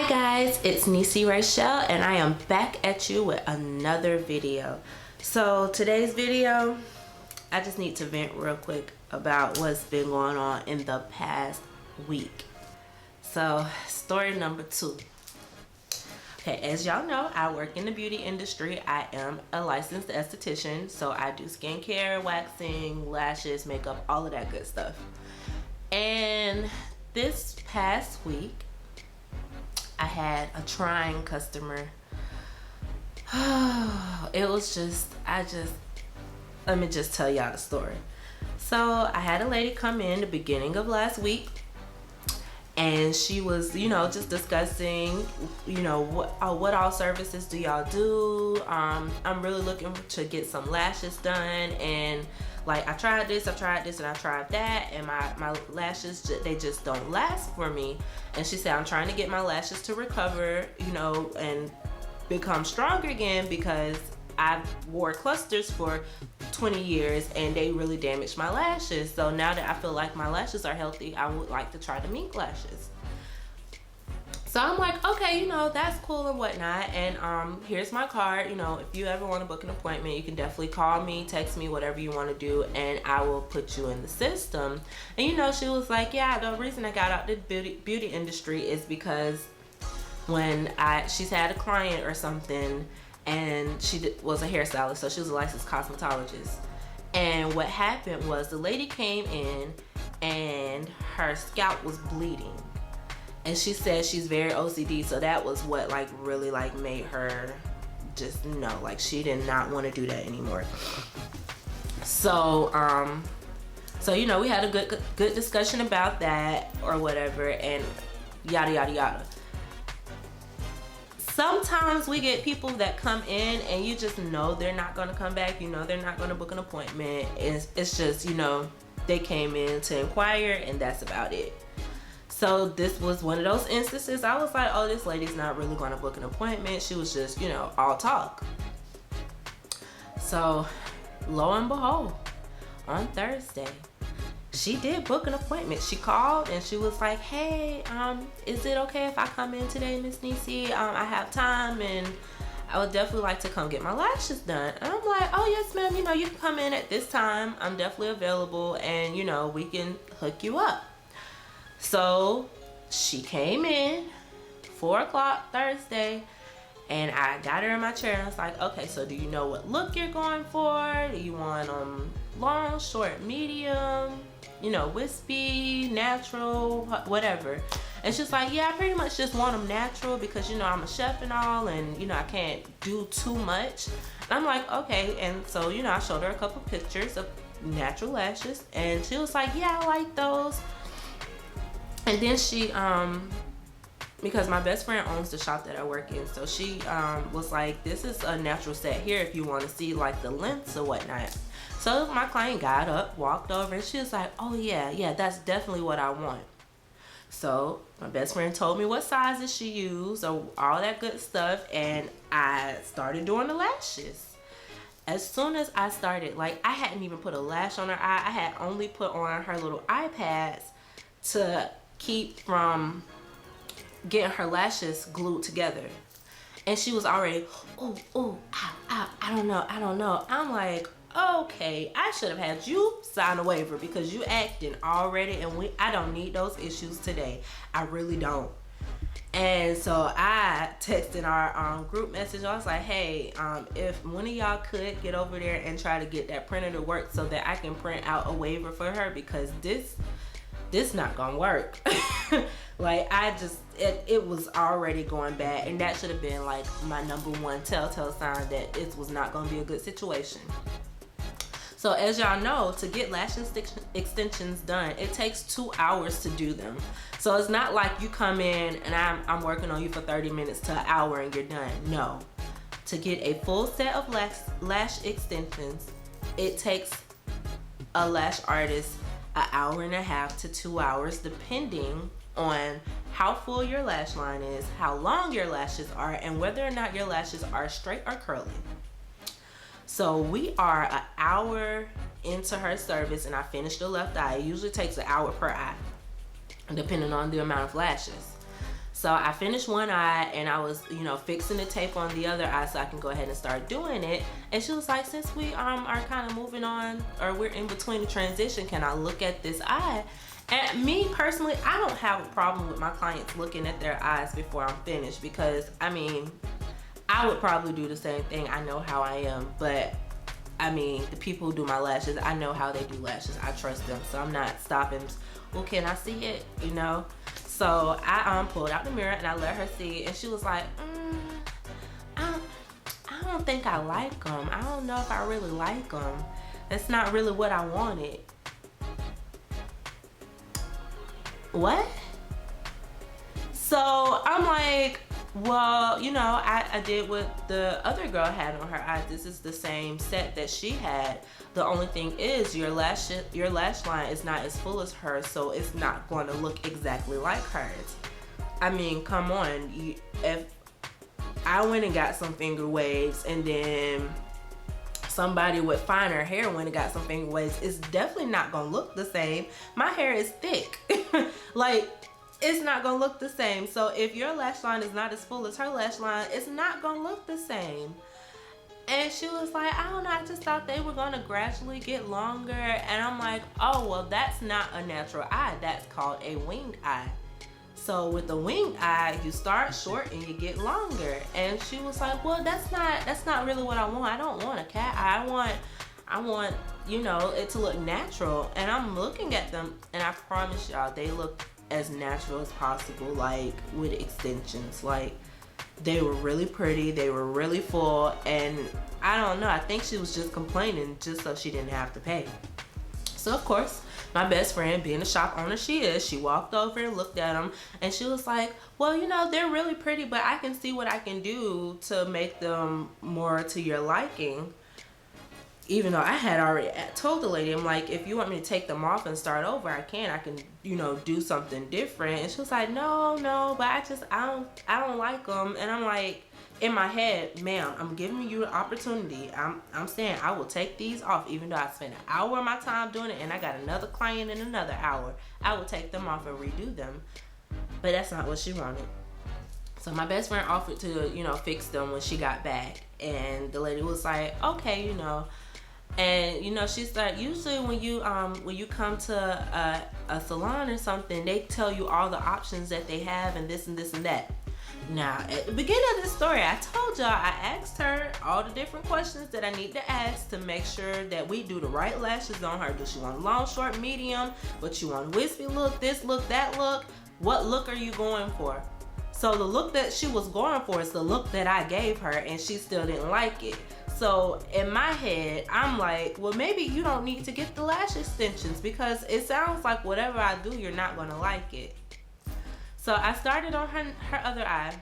Hi guys, it's NEESYRAYCHELLE and I am back at you with another video. So today's video, I just need to vent real quick about what's been going on in the past week. So story number 2. Okay, as y'all know, I work in the beauty industry. I am a licensed esthetician, so I do skincare, waxing, lashes, makeup, all of that good stuff. And this past week, I had a trying customer. It was just, let me just tell y'all the story. So I had a lady come in the beginning of last week, and she was, just discussing, what all services do y'all do? I'm really looking to get some lashes done, and like I tried this, and I tried that, and my lashes, they just don't last for me. And she said, I'm trying to get my lashes to recover, and become stronger again, because I wore clusters for 20 years and they really damaged my lashes. So now that I feel like my lashes are healthy, I would like to try the mink lashes. So I'm like, okay, that's cool and whatnot. And here's my card. If you ever want to book an appointment, you can definitely call me, text me, whatever you want to do, and I will put you in the system. And she was like, yeah, the reason I got out the beauty industry is because when she's had a client or something, and she was a hairstylist, so she was a licensed cosmetologist. And what happened was the lady came in and her scalp was bleeding. And she said she's very OCD, so that was what really made her just no, she did not want to do that anymore. So we had a good discussion about that or whatever, and yada yada yada. Sometimes we get people that come in and you just know they're not going to come back, they're not going to book an appointment. It's just, they came in to inquire and that's about it. So this was one of those instances. I was like, oh, this lady's not really going to book an appointment. She was just, all talk. So lo and behold, on Thursday, she did book an appointment. She called and she was like, hey, is it okay if I come in today, Miss Niecy? I have time and I would definitely like to come get my lashes done. And I'm like, oh yes, ma'am, you can come in at this time. I'm definitely available, and we can hook you up. So she came in 4 o'clock Thursday, and I got her in my chair and I was like, okay, so do you know what look you're going for? Do you want them long, short, medium, wispy, natural, whatever? And she's like, yeah, I pretty much just want them natural because I'm a chef and all, and I can't do too much. And I'm like, okay. And so I showed her a couple pictures of natural lashes, and she was like, yeah, I like those. And then she because my best friend owns the shop that I work in, so she was like, this is a natural set here if you want to see the lengths or whatnot. So my client got up, walked over, and she was like, oh yeah, that's definitely what I want. So my best friend told me what sizes she used, or all that good stuff, and I started doing the lashes. As soon as I started, I hadn't even put a lash on her eye. I had only put on her little eye pads to keep from getting her lashes glued together. And she was already, ow, I don't know. I'm like, okay, I should have had you sign a waiver because you acting already, and I don't need those issues today. I really don't. And so I texted our group message. I was like, hey, if one of y'all could get over there and try to get that printer to work so that I can print out a waiver for her, because this not gonna work. It was already going bad, and that should have been my #1 telltale sign that it was not gonna be a good situation. So as y'all know, to get lash extensions done, it takes 2 hours to do them. So it's not like you come in and I'm working on you for 30 minutes to an hour and you're done. No. To get a full set of lash extensions, it takes a lash artist an hour and a half to 2 hours, depending on how full your lash line is, how long your lashes are, and whether or not your lashes are straight or curly. So we are an hour into her service, and I finished the left eye. It usually takes an hour per eye, depending on the amount of lashes. So I finished one eye and I was, you know, fixing the tape on the other eye so I can go ahead and start doing it. And she was like, since we are kind of moving on, or we're in between the transition, can I look at this eye? And me personally, I don't have a problem with my clients looking at their eyes before I'm finished, because I mean, I would probably do the same thing. I know how I am, but I mean, the people who do my lashes, I know how they do lashes. I trust them, so I'm not stopping. Well, can I see it? You know? So I pulled out the mirror and I let her see, and she was like, I don't think I like them. I don't know if I really like them. That's not really what I wanted. What? So I'm like, well, you know, I did what the other girl had on her eyes. This is the same set that she had. The only thing is your lash line is not as full as hers, so it's not going to look exactly like hers. I mean, come on. If I went and got some finger waves, and then somebody with finer hair went and got some finger waves, it's definitely not going to look the same. My hair is thick. Like, it's not gonna look the same. So if your lash line is not as full as her lash line, it's not gonna look the same. And she was like, I don't know, I just thought they were gonna gradually get longer. And I'm like, oh, well, that's not a natural eye. That's called a winged eye. So with the winged eye, you start short and you get longer. And she was like, well, that's not really what I want. I don't want a cat eye. I want, you know, it to look natural. And I'm looking at them, and I promise y'all, they look as natural as possible, like with extensions. Like, they were really pretty, they were really full, and I don't know, I think she was just complaining just so she didn't have to pay. So of course, my best friend, being the shop owner she is, she walked over and looked at them, and she was like, well, you know, they're really pretty, but I can see what I can do to make them more to your liking. Even though I had already told the lady, I'm like, if you want me to take them off and start over, I can, you know, do something different. And she was like, no, but I don't like them. And I'm like, in my head, ma'am, I'm giving you an opportunity. I'm saying I will take these off, even though I spent an hour of my time doing it, and I got another client in another hour. I will take them off and redo them. But that's not what she wanted. So my best friend offered to, you know, fix them when she got back. And the lady was like, okay, you know. And you know, she's like, usually when you come to a salon or something, they tell you all the options that they have, and this and this and that. Now, at the beginning of this story, I told y'all, I asked her all the different questions that I need to ask to make sure that we do the right lashes on her. Does she want long, short, medium? What you want, wispy look, this look, that look? What look are you going for? So the look that she was going for is the look that I gave her, and she still didn't like it. So in my head, I'm like, well, maybe you don't need to get the lash extensions, because it sounds like whatever I do, you're not gonna like it. So I started on her other eye,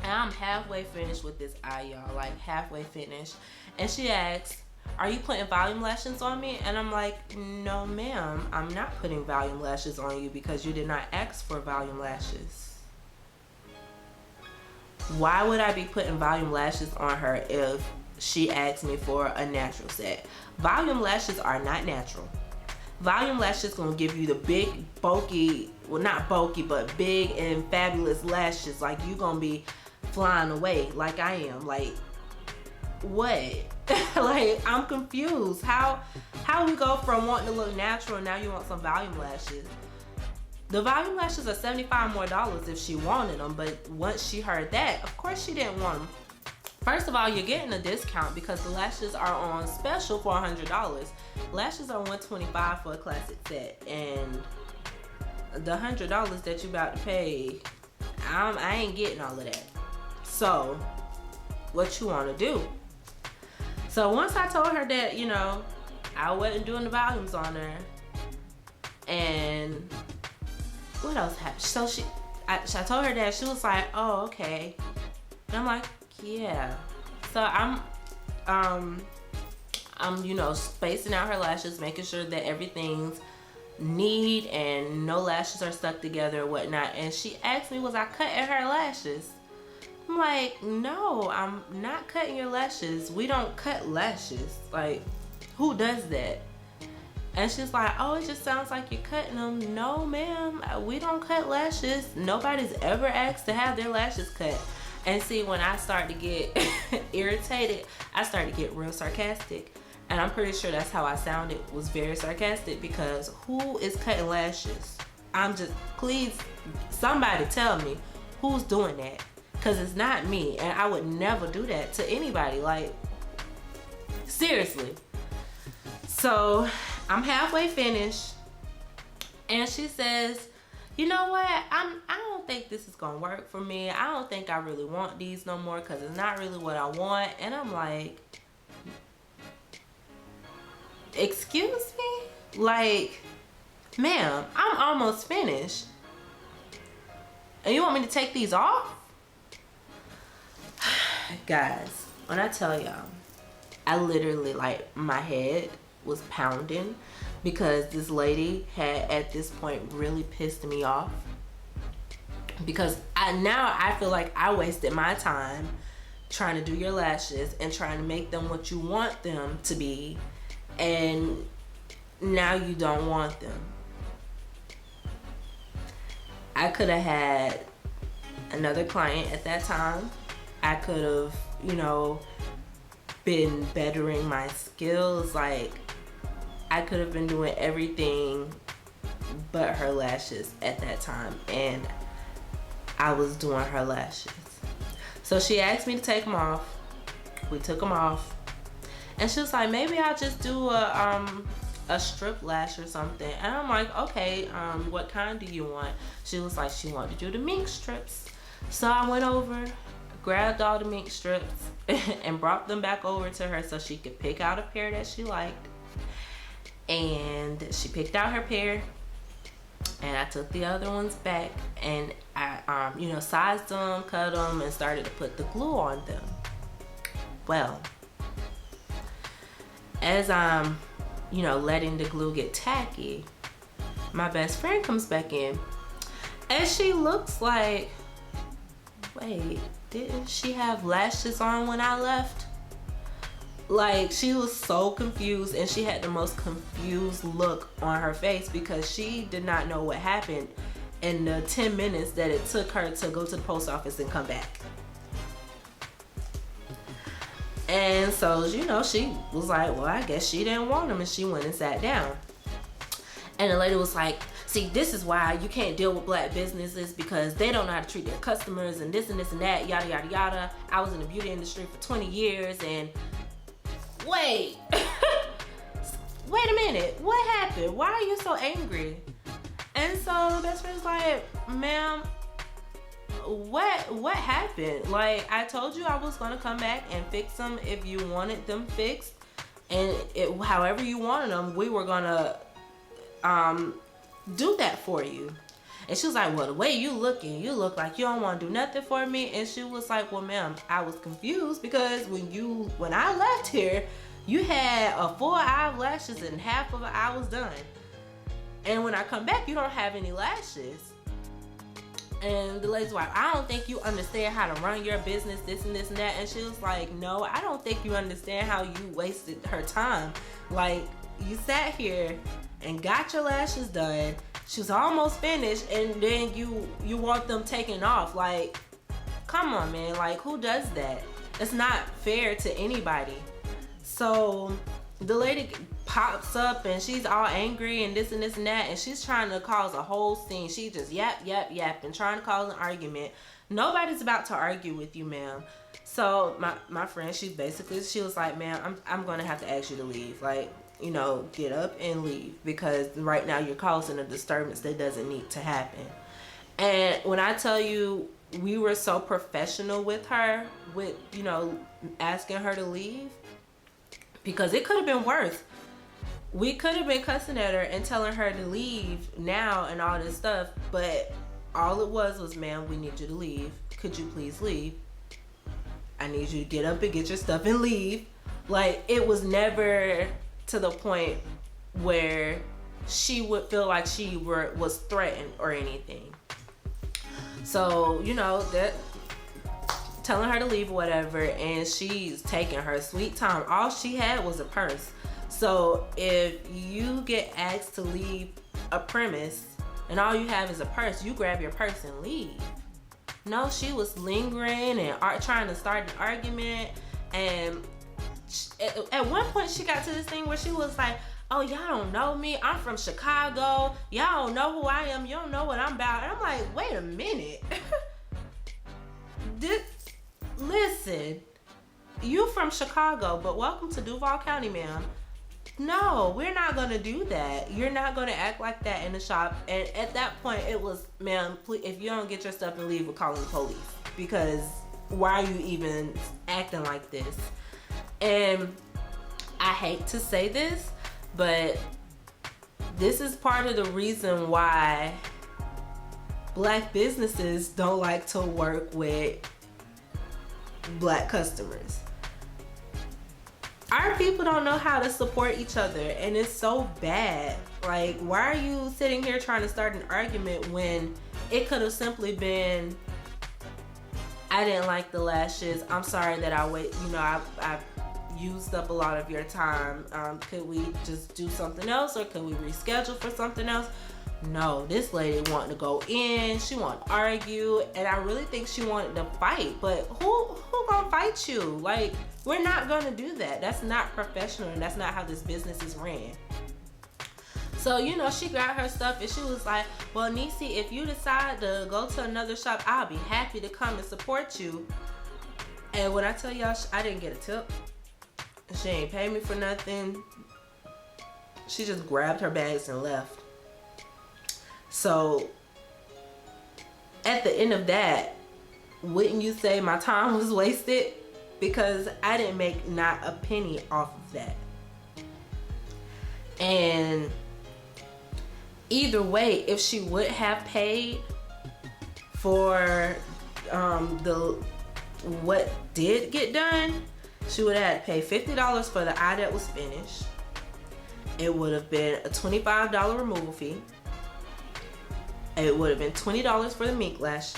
and I'm halfway finished with this eye, y'all, like halfway finished. And she asked, are you putting volume lashes on me? And I'm like, no, ma'am, I'm not putting volume lashes on you, because you did not ask for volume lashes. Why would I be putting volume lashes on her if she asked me for a natural set? Volume lashes are not natural. Volume lashes gonna give you the big, bulky, well, not bulky, but big and fabulous lashes. Like, you gonna be flying away like I am. Like, what? Like, I'm confused. How we go from wanting to look natural, and now you want some volume lashes? The volume lashes are $75 more if she wanted them, but once she heard that, of course she didn't want them. First of all, you're getting a discount because the lashes are on special for $100. Lashes are $125 for a classic set, and the $100 that you about to pay, I ain't getting all of that. So, what you want to do? So once I told her that, you know, I wasn't doing the volumes on her, and what else happened? So I told her that, she was like, oh, okay. And I'm like, yeah. So I'm you know, spacing out her lashes, making sure that everything's neat and no lashes are stuck together or whatnot. And she asked me, was I cutting her lashes? I'm like, no, I'm not cutting your lashes. We don't cut lashes. Like, who does that? And she's like, oh, it just sounds like you're cutting them. No, ma'am, we don't cut lashes. Nobody's ever asked to have their lashes cut. And see, when I start to get irritated, I start to get real sarcastic. And I'm pretty sure that's how I sounded, was very sarcastic, because who is cutting lashes? I'm just, please, somebody tell me who's doing that. Because it's not me, and I would never do that to anybody. Like, seriously. So I'm halfway finished, and she says, you know what, I don't think this is gonna work for me. I don't think I really want these no more, because it's not really what I want. And I'm like, excuse me? Like, ma'am, I'm almost finished, and you want me to take these off? Guys, when I tell y'all, I literally, like, my head was pounding, because this lady had at this point really pissed me off, because I feel like I wasted my time trying to do your lashes and trying to make them what you want them to be, and now you don't want them. I could have had another client at that time. I could have, you know, been bettering my skills. Like, I could have been doing everything but her lashes at that time, and I was doing her lashes. So she asked me to take them off. We took them off, and she was like, maybe I'll just do a strip lash or something. And I'm like, okay, what kind do you want? She was like, she wanted to do the mink strips. So I went over, grabbed all the mink strips and brought them back over to her so she could pick out a pair that she liked. And she picked out her pair, and I took the other ones back, and I you know, sized them, cut them, and started to put the glue on them. Well, as I'm, you know, letting the glue get tacky, my best friend comes back in, and she looks like, wait, didn't she have lashes on when I left? Like, she was so confused, and she had the most confused look on her face, because she did not know what happened in the 10 minutes that it took her to go to the post office and come back. And so, you know, she was like, well, I guess she didn't want them, and she went and sat down. And the lady was like, see, this is why you can't deal with black businesses, because they don't know how to treat their customers, and this and this and that, yada, yada, yada. I was in the beauty industry for 20 years, and wait, wait a minute, what happened? Why are you so angry? And so the best friend's like, ma'am, what happened? Like, I told you I was gonna come back and fix them if you wanted them fixed, and however you wanted them, we were gonna do that for you. And she was like, well, the way you looking, you look like you don't want to do nothing for me. And she was like, well, ma'am, I was confused, because when I left here, you had a full eye of lashes and half of an eye was done, and when I come back, you don't have any lashes. And the lady's like, I don't think you understand how to run your business, this and this and that. And she was like, no, I don't think you understand how you wasted her time. Like, you sat here and got your lashes done, she was almost finished, and then you want them taken off. Like, come on, man. Like, who does that? It's not fair to anybody. So the lady pops up, and she's all angry and this and this and that, and she's trying to cause a whole scene. She just yap and trying to cause an argument. Nobody's about to argue with you, ma'am. So my friend, she was like, ma'am, I'm gonna have to ask you to leave. Like, you know, get up and leave, because right now you're causing a disturbance that doesn't need to happen. And when I tell you, we were so professional with her, with, you know, asking her to leave, because it could have been worse. We could have been cussing at her and telling her to leave now and all this stuff, but all it was, ma'am, we need you to leave. Could you please leave? I need you to get up and get your stuff and leave. Like, it was never to the point where she would feel like she was threatened or anything. So, you know, that telling her to leave or whatever, and she's taking her sweet time. All she had was a purse. So if you get asked to leave a premise and all you have is a purse, you grab your purse and leave. No, she was lingering and trying to start an argument. And at one point she got to this thing where she was like, oh, y'all don't know me. I'm from Chicago. Y'all don't know who I am. You don't know what I'm about. And I'm like, wait a minute. Listen, you from Chicago, but welcome to Duval County, ma'am. No, we're not gonna do that. You're not gonna act like that in the shop. And at that point, it was, ma'am, please, if you don't get your stuff and leave, we're calling the police. Because why are you even acting like this? And I hate to say this, but this is part of the reason why Black businesses don't like to work with Black customers. Our people don't know how to support each other, and it's so bad. Like, why are you sitting here trying to start an argument when it could have simply been, I didn't like the lashes. I'm sorry that I used up a lot of your time. Could we just do something else, or could we reschedule for something else? No, this lady wanted to go in. She wanted to argue, and I really think she wanted to fight. But who gonna fight you? Like, we're not gonna do that. That's not professional, and that's not how this business is ran. So, she got her stuff, and she was like, well, Niecy, if you decide to go to another shop, I'll be happy to come and support you. And when I tell y'all, I didn't get a tip. She ain't paid me for nothing. She just grabbed her bags and left. So at the end of that, wouldn't you say my time was wasted? Because I didn't make not a penny off of that. And either way, if she would have paid for what did get done, she would have had to pay $50 for the eye that was finished. It would have been a $25 removal fee. It would have been $20 for the mink lash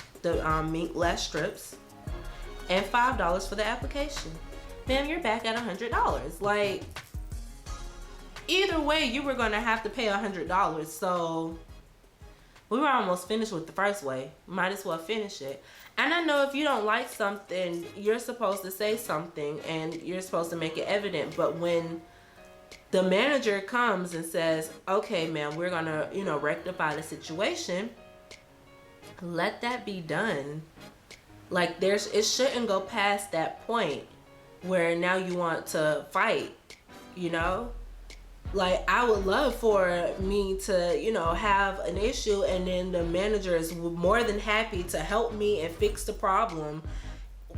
strips, and $5 for the application. Ma'am, you're back at $100. Like, either way, you were gonna have to pay $100. So we were almost finished with the first way. Might as well finish it. And I know if you don't like something, you're supposed to say something and you're supposed to make it evident. But when the manager comes and says, okay, ma'am, we're gonna, rectify the situation, let that be done. Like, it shouldn't go past that point where now you want to fight, Like, I would love for me to, have an issue, and then the manager is more than happy to help me and fix the problem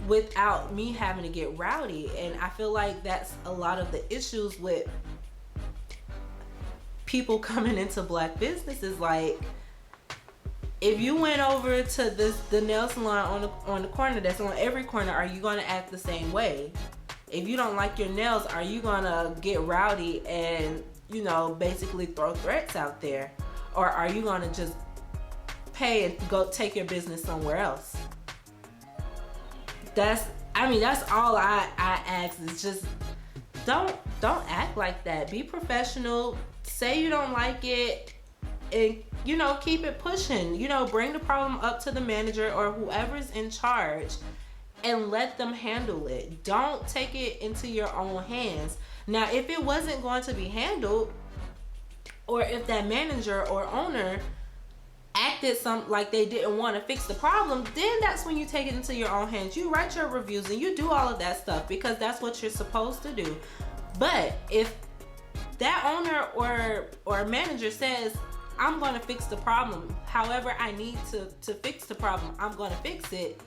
without me having to get rowdy. And I feel like that's a lot of the issues with people coming into Black businesses. Like, if you went over to the nail salon on the corner that's on every corner, are you going to act the same way? If you don't like your nails, are you going to get rowdy and, basically throw threats out there? Or are you going to just pay and go take your business somewhere else? That's all I ask, is just don't act like that. Be professional. Say you don't like it, and keep it pushing. Bring the problem up to the manager or whoever's in charge and let them handle it. Don't take it into your own hands. Now, if it wasn't going to be handled, or if that manager or owner acted like they didn't want to fix the problem, then that's when you take it into your own hands. You write your reviews and you do all of that stuff, because that's what you're supposed to do. But if that owner or manager says, I'm going to fix the problem, however I need to fix the problem, I'm going to fix it,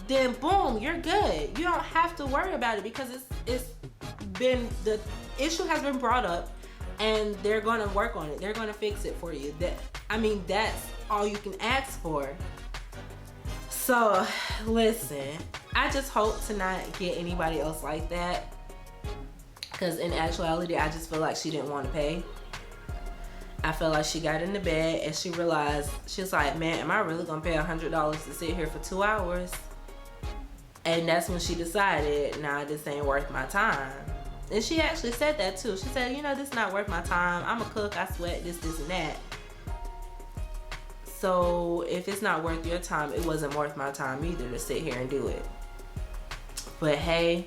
then boom, you're good. You don't have to worry about it, because the issue has been brought up, and they're going to work on it. They're going to fix it for you. That's all you can ask for. So listen, I just hope to not get anybody else like that, because in actuality, I just feel like she didn't want to pay. I feel like she got in the bed and she realized, she was like, man, am I really gonna pay $100 to sit here for 2 hours? And that's when she decided, nah, this ain't worth my time. And she actually said that too. She said, you know, this is not worth my time. I'm a cook, I sweat, this, and that. So if it's not worth your time, it wasn't worth my time either to sit here and do it. But hey,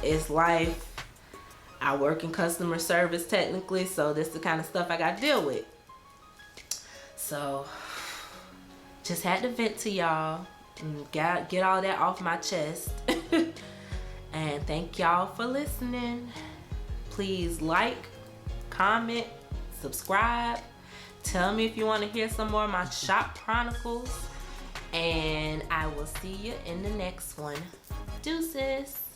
it's life. I work in customer service technically, so this is the kind of stuff I got to deal with. So just had to vent to y'all and get all that off my chest. And thank y'all for listening. Please like, comment, subscribe. Tell me if you want to hear some more of my shop chronicles. And I will see you in the next one. Deuces.